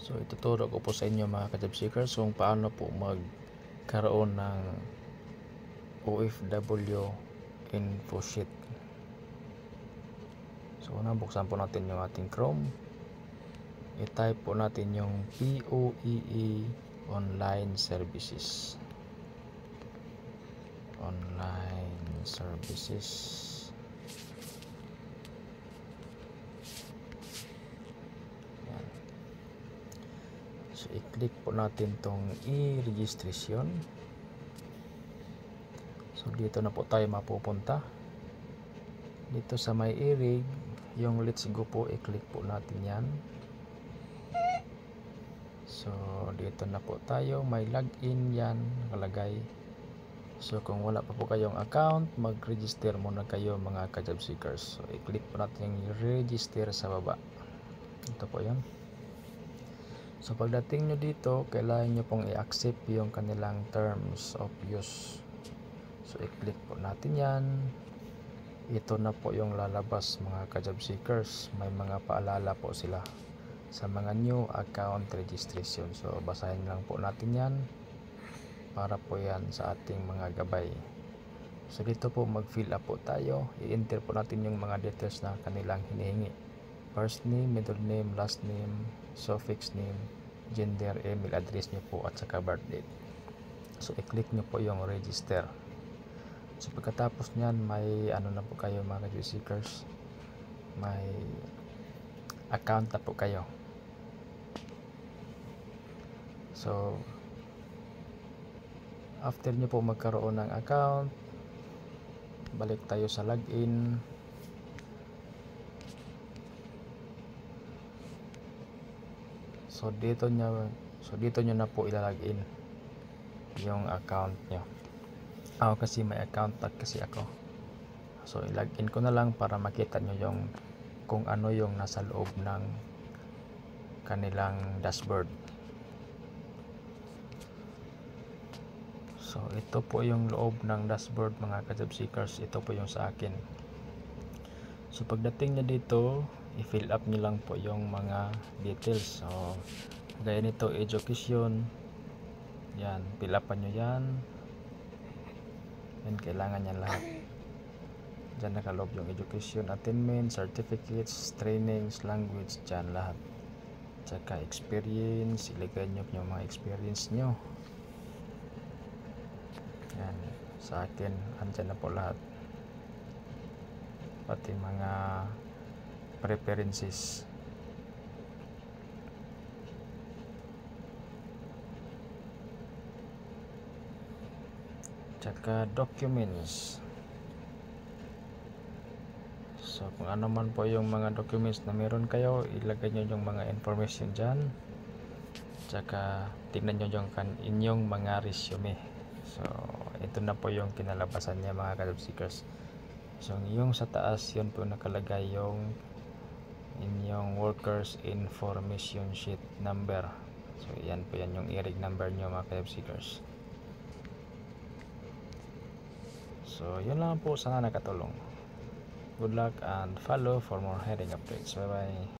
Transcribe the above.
So ituturo ko po sa inyo mga ka-job seekers kung paano po magkaroon ng OFW info sheet. So una, buksan po natin yung ating Chrome. I-type po natin yung POEE Online Services. Online Services. Yan. So i-click po natin tong e-registration. So dito na po tayo mapupunta. Dito sa may e-reg, yung let's go po, i-click po natin yan. So dito na po tayo, may login yan nakalagay. So kung wala pa po kayong account, mag-register muna kayo mga ka-job seekers. So i-click po natin yung register sa baba. Ito po yan. So pagdating nyo dito, kailangan nyo pong i-accept yung kanilang terms of use. So i-click po natin yan. Ito na po yung lalabas mga ka-job seekers. May mga paalala po sila sa mga new account registration. So basahin lang po natin yan para po yan sa ating mga gabay. So dito po mag-fill up po tayo. I-enter po natin yung mga details na kanilang hinihingi. First name, middle name, last name, suffix name, gender, email address nyo po at saka birth date. So i-click nyo po yung register. So pagkatapos nyan, may ano na po kayo mga ka-job seekers, may account na po kayo. So after nyo po magkaroon ng account, balik tayo sa login. So dito nyo na po ilalagin yung account nyo. Ako kasi may account tag kasi ako. So ilagin ko na lang para makita nyo yung kung ano yung nasa loob ng kanilang dashboard. So ito po yung loob ng dashboard mga ka-job seekers. Ito po yung sa akin. So pagdating nyo dito, i-fill up nyo lang po yung mga details. So gaya nito, education. Yan, fill upan nyo yan. Yan, kailangan yan lahat. Diyan nakaloob yung education, attainment, certificates, trainings, language, dyan lahat. Tsaka experience, ilagay nyo yung mga experience nyo. Yan, sa akin, andyan na po lahat. Pati mga preferences. Tsaka documents. So kung ano man po yung mga documents na meron kayo, ilagay nyo yung mga information dyan. Tsaka tingnan nyo yung inyong mga resume. So ito na po yung kinalabasan niya mga ka-job seekers. So yung sa taas, yun po nakalagay yung inyong workers information sheet number. So yan po yan yung e-reg number nyo mga ka-job seekers. So yun lang po, sana nakatulong. Good luck and follow for more hiring updates. Bye bye.